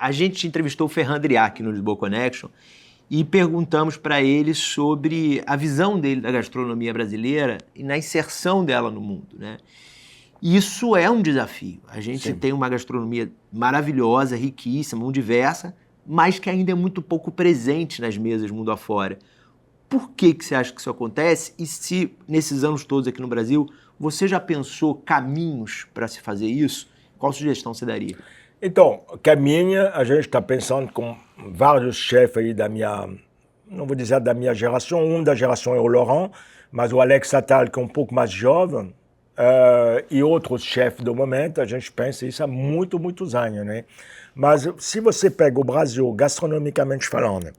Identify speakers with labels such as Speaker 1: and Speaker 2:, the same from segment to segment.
Speaker 1: A gente entrevistou o Ferran Driac no Lisboa Connection e perguntamos para ele sobre a visão dele da gastronomia brasileira e na inserção dela no mundo, né? Isso é um desafio. A gente tem uma gastronomia maravilhosa, riquíssima, muito diversa, mas que ainda é muito pouco presente nas mesas mundo afora. Por que você acha que isso acontece? E se, nesses anos todos aqui no Brasil, você já pensou caminhos para se fazer isso? Qual sugestão você daria?
Speaker 2: Então, caminho, a gente está pensando com vários chefes aí da minha, não vou dizer da minha geração, da geração é o Laurent, mas o Alex Attal, que é um pouco mais jovem, e outros chefes do momento, a gente pensa isso há muitos anos, né? Mas se você pega o Brasil, gastronomicamente falando,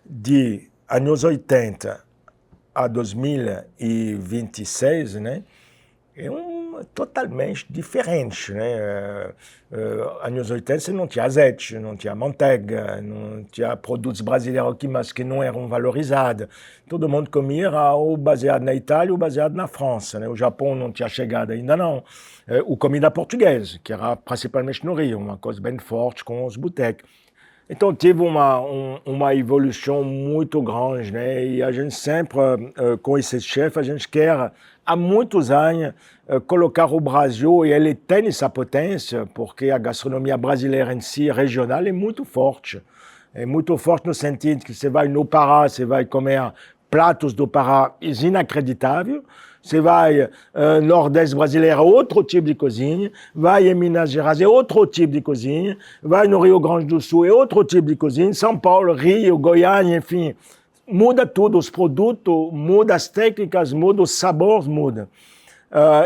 Speaker 2: de anos 80 a 2026, né? É totalmente diferente, né? Anos 80 você não tinha azeite, não tinha manteiga, não tinha produtos brasileiros aqui, mas que não eram valorizados. Todo mundo comia era ou baseado na Itália ou baseado na França, né? O Japão não tinha chegado ainda não. O comida portuguesa, que era principalmente no Rio, uma coisa bem forte com os botecos. Então, tive uma evolução muito grande, né? E a gente sempre, com esses chefes, a gente quer, há muitos anos, colocar o Brasil, e ele tem essa potência, porque a gastronomia brasileira em si, regional, é muito forte. É muito forte no sentido que você vai no Pará, você vai comer pratos do Pará inacreditáveis. Você vai no Nordeste brasileiro, outro tipo de cozinha. Vai em Minas Gerais, é outro tipo de cozinha. Vai no Rio Grande do Sul, é outro tipo de cozinha. São Paulo, Rio, Goiânia, enfim. Muda tudo, os produtos, muda as técnicas, muda os sabores, muda.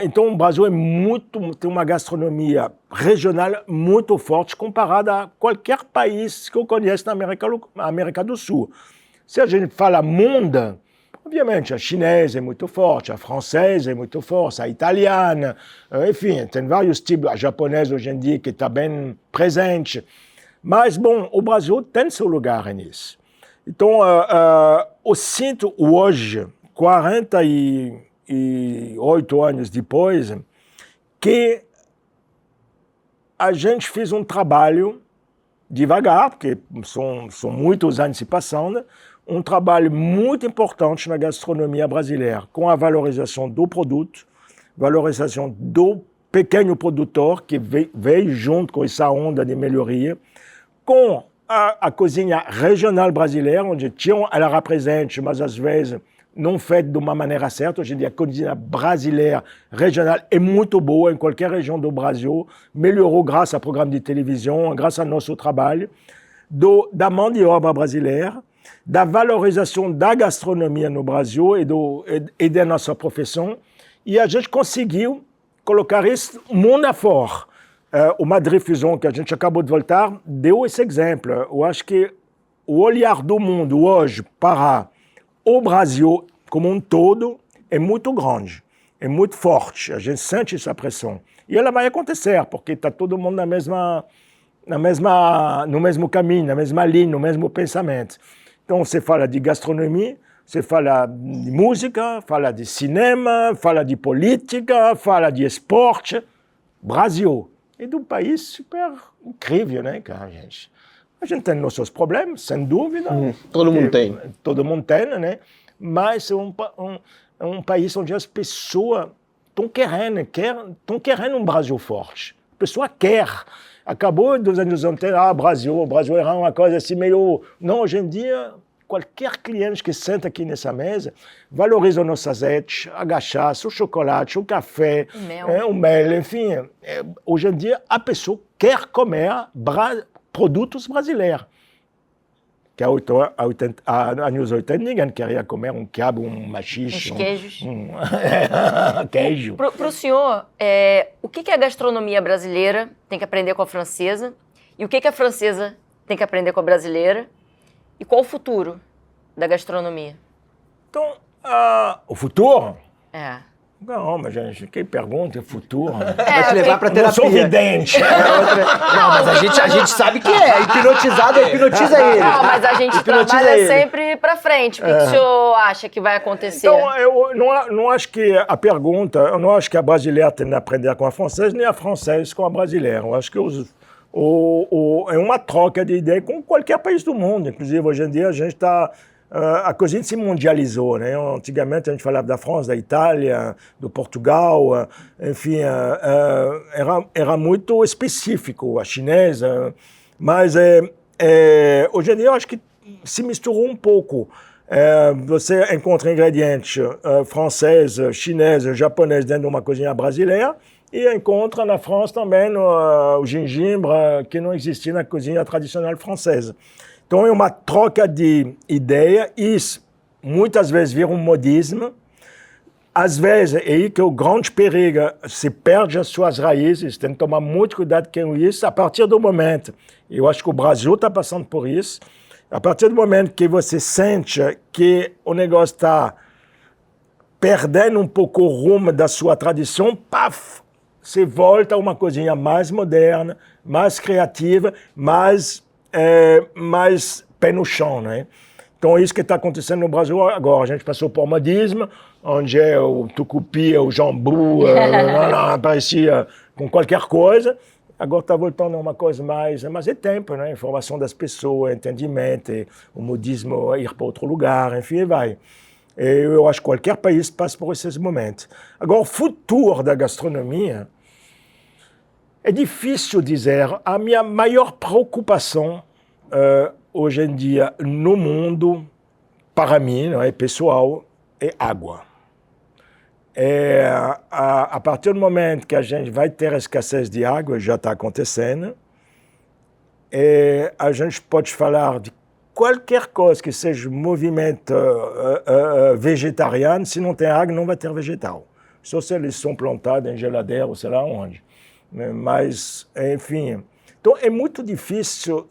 Speaker 2: Então o Brasil tem uma gastronomia regional muito forte comparada a qualquer país que eu conheço na América do Sul. Se a gente fala mundo, obviamente, a chinesa é muito forte, a francesa é muito forte, a italiana, enfim, tem vários tipos, a japonesa hoje em dia que está bem presente. Mas, bom, o Brasil tem seu lugar nisso. Então, eu sinto hoje, 48 anos depois, que a gente fez um trabalho devagar, porque são muitos anos se passando, um trabalho muito importante na gastronomia brasileira, com a valorização do produto, valorização do pequeno produtor, que veio junto com essa onda de melhoria, com a cozinha regional brasileira, onde ela era presente, mas às vezes não feita de uma maneira certa. Hoje em dia, a cozinha brasileira regional é muito boa em qualquer região do Brasil, melhorou graças a programas de televisão, graças ao nosso trabalho, da mão de obra brasileira, da valorização da gastronomia no Brasil e da nossa profissão, e a gente conseguiu colocar isso mundo afora. O Madrid Fusion, que a gente acabou de voltar, deu esse exemplo. Eu acho que o olhar do mundo hoje para o Brasil como um todo é muito grande, é muito forte. A gente sente essa pressão. E ela vai acontecer, porque está todo mundo no mesmo caminho, na mesma linha, no mesmo pensamento. Então, você fala de gastronomia, você fala de música, fala de cinema, fala de política, fala de esporte. Brasil é um país super incrível, né, cara, gente? A gente tem nossos problemas, sem dúvida.
Speaker 1: Todo mundo tem.
Speaker 2: Todo mundo tem, né? Mas é um país onde as pessoas estão querendo um Brasil forte. A pessoa quer. Acabou dos anos 80, o Brasil era uma coisa assim meio... Não, hoje em dia, qualquer cliente que senta aqui nessa mesa valoriza o nosso azeite, a cachaça, o chocolate, o café, o mel, enfim. Hoje em dia, a pessoa quer comer produtos brasileiros. Que há anos 80 ninguém queria comer um quiabo, um machixe.
Speaker 3: Uns queijos.
Speaker 2: Queijo.
Speaker 3: Para o senhor, o que a gastronomia brasileira tem que aprender com a francesa? E o que a francesa tem que aprender com a brasileira? E qual o futuro da gastronomia?
Speaker 2: Então, o futuro?
Speaker 3: É.
Speaker 2: Não, mas gente, quem pergunta é futuro.
Speaker 1: Vai te levar pra terapia.
Speaker 2: Eu não sou vidente.
Speaker 1: Não, mas a gente sabe que é. Hipnotizado, hipnotiza ele.
Speaker 3: Não, mas a gente trabalha sempre pra frente. O que o senhor acha que vai acontecer?
Speaker 2: Então, eu não acho que a pergunta, eu não acho que a brasileira tem que aprender com a francesa, nem a francesa com a brasileira. Eu acho que os é uma troca de ideia com qualquer país do mundo. Inclusive, hoje em dia, a gente está... a cozinha se mundializou, né? Antigamente, a gente falava da França, da Itália, do Portugal, enfim, era muito específico, a chinesa. Mas hoje em dia, eu acho que se misturou um pouco. Você encontra ingredientes franceses, chineses, japoneses dentro de uma cozinha brasileira e encontra na França também o gengibre que não existia na cozinha tradicional francesa. Então é uma troca de ideia e isso muitas vezes vira um modismo. Às vezes é aí que o grande perigo se perde as suas raízes, tem que tomar muito cuidado com isso a partir do momento. Eu acho que o Brasil está passando por isso. A partir do momento que você sente que o negócio está perdendo um pouco o rumo da sua tradição, paf, você volta a uma cozinha mais moderna, mais criativa, mais pé no chão, né? Então é isso que está acontecendo no Brasil agora. A gente passou por modismo, onde o tucupi, o jambu, aparecia com qualquer coisa. Agora está voltando a uma coisa mais é tempo, né? Informação das pessoas, entendimento, o modismo ir para outro lugar, enfim, vai. Eu acho que qualquer país passa por esses momentos. Agora, o futuro da gastronomia é difícil dizer. A minha maior preocupação hoje em dia no mundo, para mim, não é pessoal, é água. A partir do momento que a gente vai ter escassez de água, já está acontecendo, a gente pode falar de qualquer coisa que seja movimento vegetariano, se não tem água, não vai ter vegetal. Só se eles são plantados em geladeira ou sei lá onde. Mas, enfim... Então, é muito difícil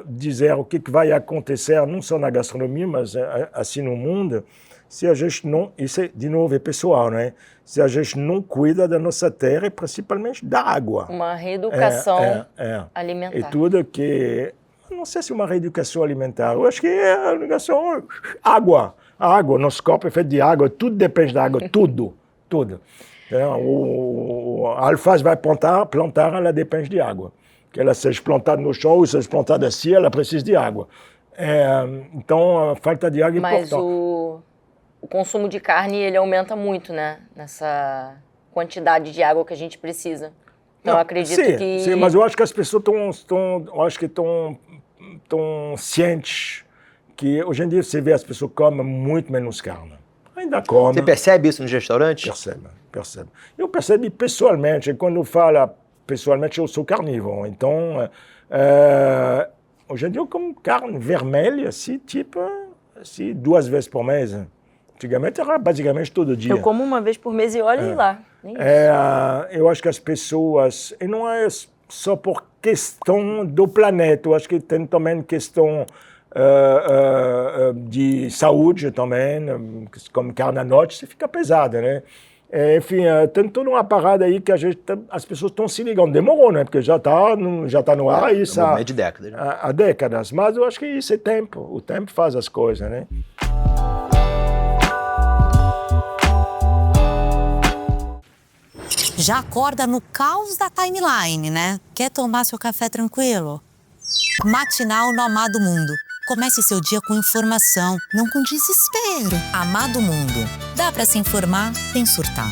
Speaker 2: dizer o que vai acontecer, não só na gastronomia, mas assim no mundo, se a gente não... Isso, de novo, é pessoal, né? Se a gente não cuida da nossa terra e principalmente da água.
Speaker 3: Uma reeducação alimentar.
Speaker 2: E tudo que... Não sei se uma reeducação alimentar. Eu acho que é a educação... Água. A água, nosso corpo é feito de água, tudo depende da água, tudo. A alface vai plantar, ela depende de água. Que ela seja plantada no chão ou seja plantada assim, ela precisa de água. Então, a falta de água é importante.
Speaker 3: Mas o consumo de carne, ele aumenta muito, né? Nessa quantidade de água que a gente precisa. Então, eu acredito que...
Speaker 2: Sim, mas eu acho que as pessoas estão cientes que hoje em dia você vê as pessoas comem muito menos carne. Ainda comem.
Speaker 1: Você percebe isso nos restaurantes?
Speaker 2: Percebo. Eu percebi pessoalmente, quando falo pessoalmente, eu sou carnívoro. Então, hoje em dia eu como carne vermelha, assim, 2 vezes por mês. Antigamente era basicamente todo dia.
Speaker 3: Eu como uma vez por mês e olhe lá.
Speaker 2: Eu acho que as pessoas... E não é só por questão do planeta. Eu acho que tem também questão de saúde também. Como carne à noite, você fica pesada, né? Enfim, tem toda uma parada aí que as pessoas estão se ligando. Demorou, né? Porque já tá no ar isso
Speaker 1: há de décadas, né?
Speaker 2: Há décadas. Mas eu acho que isso é tempo. O tempo faz as coisas, né?
Speaker 4: Já acorda no caos da timeline, né? Quer tomar seu café tranquilo? Matinal no Amado Mundo. Comece seu dia com informação, não com desespero. Amado Mundo. Dá pra se informar sem surtar.